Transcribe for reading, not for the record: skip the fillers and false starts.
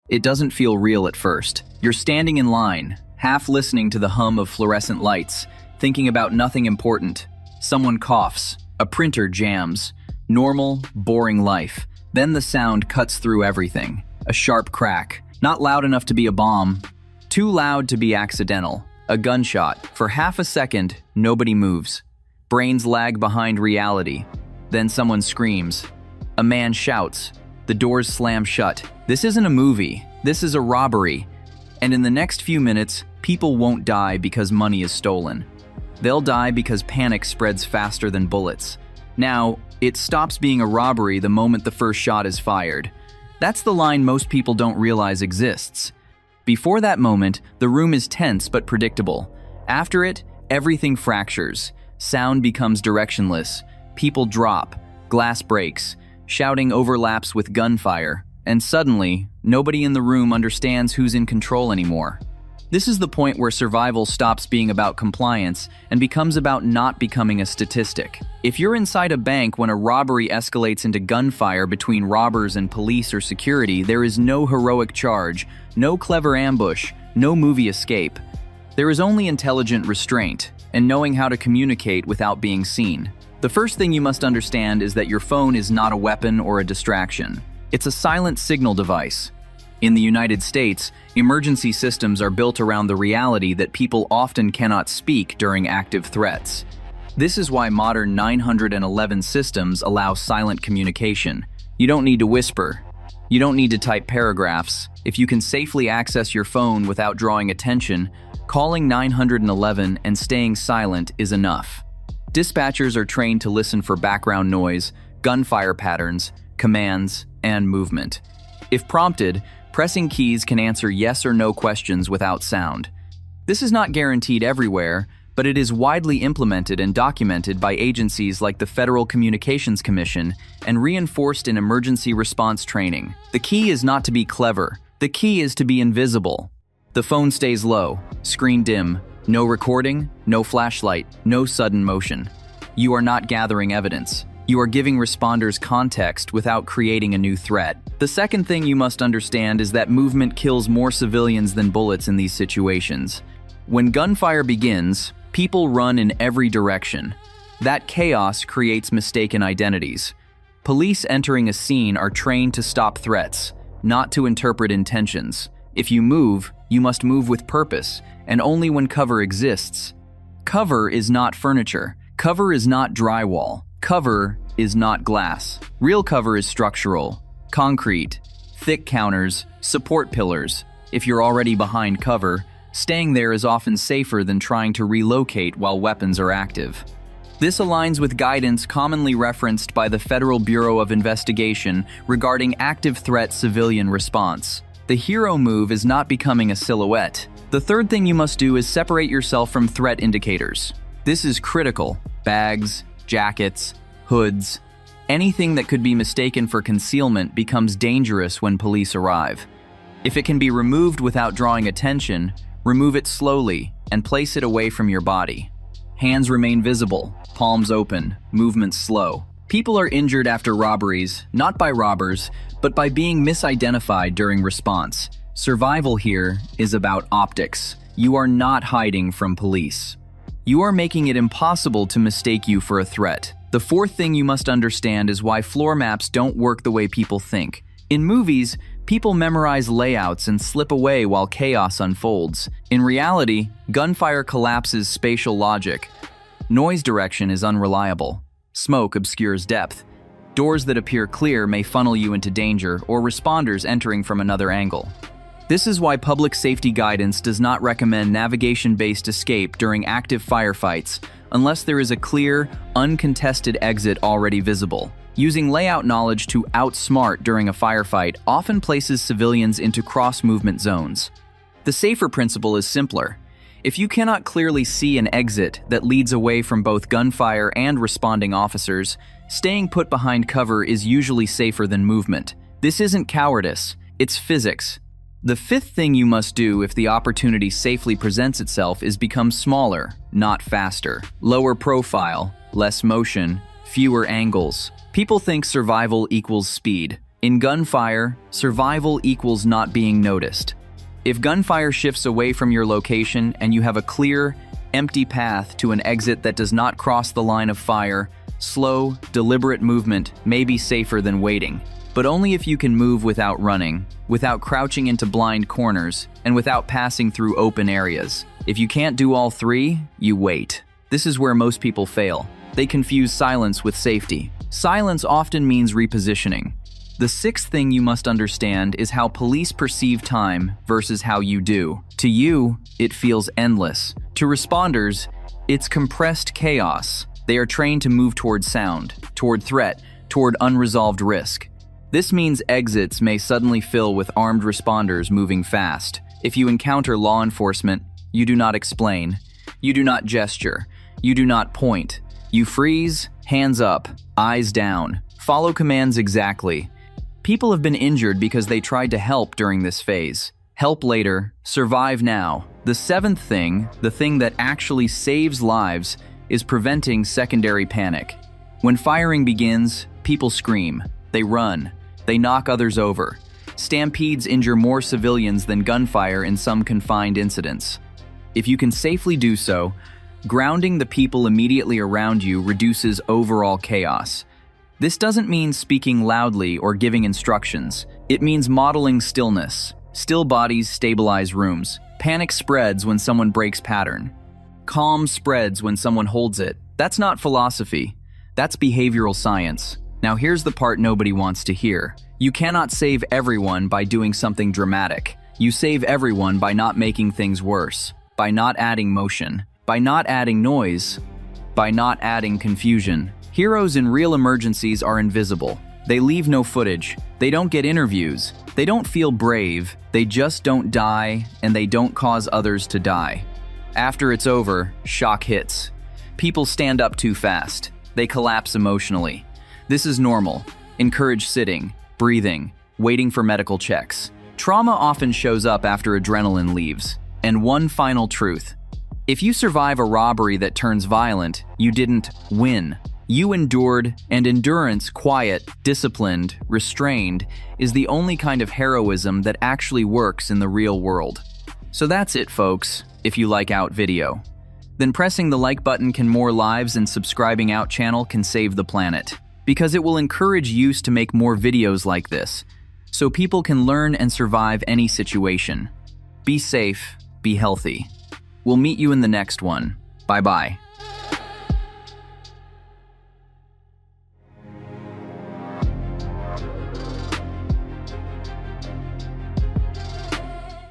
It doesn't feel real at first. You're standing in line, half listening to the hum of fluorescent lights, thinking about nothing important. Someone coughs, a printer jams. Normal, boring life. Then the sound cuts through everything. A sharp crack. Not loud enough to be a bomb. Too loud to be accidental. A gunshot. For half a second, nobody moves. Brains lag behind reality. Then someone screams. A man shouts. The doors slam shut. This isn't a movie. This is a robbery. And in the next few minutes, people won't die because money is stolen. They'll die because panic spreads faster than bullets. Now, it stops being a robbery the moment the first shot is fired. That's the line most people don't realize exists. Before that moment, the room is tense but predictable. After it, everything fractures. Sound becomes directionless. People drop. Glass breaks. Shouting overlaps with gunfire. And suddenly, nobody in the room understands who's in control anymore. This is the point where survival stops being about compliance and becomes about not becoming a statistic. If you're inside a bank when a robbery escalates into gunfire between robbers and police or security, there is no heroic charge, no clever ambush, no movie escape. There is only intelligent restraint and knowing how to communicate without being seen. The first thing you must understand is that your phone is not a weapon or a distraction. It's a silent signal device. In the United States, emergency systems are built around the reality that people often cannot speak during active threats. This is why modern 911 systems allow silent communication. You don't need to whisper. You don't need to type paragraphs. If you can safely access your phone without drawing attention, calling 911 and staying silent is enough. Dispatchers are trained to listen for background noise, gunfire patterns, commands, and movement. If prompted, pressing keys can answer yes or no questions without sound. This is not guaranteed everywhere, but it is widely implemented and documented by agencies like the Federal Communications Commission and reinforced in emergency response training. The key is not to be clever. The key is to be invisible. The phone stays low, screen dim, no recording, no flashlight, no sudden motion. You are not gathering evidence. You are giving responders context without creating a new threat. The second thing you must understand is that movement kills more civilians than bullets in these situations. When gunfire begins, people run in every direction. That chaos creates mistaken identities. Police entering a scene are trained to stop threats, not to interpret intentions. If you move, you must move with purpose, and only when cover exists. Cover is not furniture. Cover is not drywall. Cover is not glass. Real cover is structural, concrete, thick counters, support pillars. If you're already behind cover, staying there is often safer than trying to relocate while weapons are active. This aligns with guidance commonly referenced by the Federal Bureau of Investigation regarding active threat civilian response. The hero move is not becoming a silhouette. The third thing you must do is separate yourself from threat indicators. This is critical. Bags, jackets, hoods, anything that could be mistaken for concealment becomes dangerous when police arrive. If it can be removed without drawing attention, remove it slowly and place it away from your body. Hands remain visible, palms open, movements slow. People are injured after robberies, not by robbers, but by being misidentified during response. Survival here is about optics. You are not hiding from police. You are making it impossible to mistake you for a threat. The fourth thing you must understand is why floor maps don't work the way people think. In movies, people memorize layouts and slip away while chaos unfolds. In reality, gunfire collapses spatial logic. Noise direction is unreliable. Smoke obscures depth. Doors that appear clear may funnel you into danger or responders entering from another angle. This is why public safety guidance does not recommend navigation-based escape during active firefights unless there is a clear, uncontested exit already visible. Using layout knowledge to outsmart during a firefight often places civilians into cross-movement zones. The safer principle is simpler. If you cannot clearly see an exit that leads away from both gunfire and responding officers, staying put behind cover is usually safer than movement. This isn't cowardice, it's physics. The fifth thing you must do if the opportunity safely presents itself is become smaller, not faster. Lower profile, less motion, fewer angles. People think survival equals speed. In gunfire, survival equals not being noticed. If gunfire shifts away from your location and you have a clear, empty path to an exit that does not cross the line of fire, slow, deliberate movement may be safer than waiting. But only if you can move without running, without crouching into blind corners, and without passing through open areas. If you can't do all three, you wait. This is where most people fail. They confuse silence with safety. Silence often means repositioning. The sixth thing you must understand is how police perceive time versus how you do. To you, it feels endless. To responders, it's compressed chaos. They are trained to move toward sound, toward threat, toward unresolved risk. This means exits may suddenly fill with armed responders moving fast. If you encounter law enforcement, you do not explain. You do not gesture. You do not point. You freeze, hands up, eyes down. Follow commands exactly. People have been injured because they tried to help during this phase. Help later, survive now. The seventh thing, the thing that actually saves lives, is preventing secondary panic. When firing begins, people scream. They run. They knock others over. Stampedes injure more civilians than gunfire in some confined incidents. If you can safely do so, grounding the people immediately around you reduces overall chaos. This doesn't mean speaking loudly or giving instructions. It means modeling stillness. Still bodies stabilize rooms. Panic spreads when someone breaks pattern. Calm spreads when someone holds it. That's not philosophy. That's behavioral science. Now here's the part nobody wants to hear. You cannot save everyone by doing something dramatic. You save everyone by not making things worse, by not adding motion, by not adding noise, by not adding confusion. Heroes in real emergencies are invisible. They leave no footage. They don't get interviews. They don't feel brave. They just don't die, and they don't cause others to die. After it's over, shock hits. People stand up too fast. They collapse emotionally. This is normal. Encourage sitting, breathing, waiting for medical checks. Trauma often shows up after adrenaline leaves. And one final truth. If you survive a robbery that turns violent, you didn't win. You endured, and endurance, quiet, disciplined, restrained, is the only kind of heroism that actually works in the real world. So that's it, folks, if you like Out video. Then pressing the like button can more lives, and subscribing Out channel can save the planet. Because it will encourage use to make more videos like this, so people can learn and survive any situation. Be safe, be healthy. We'll meet you in the next one. Bye-bye.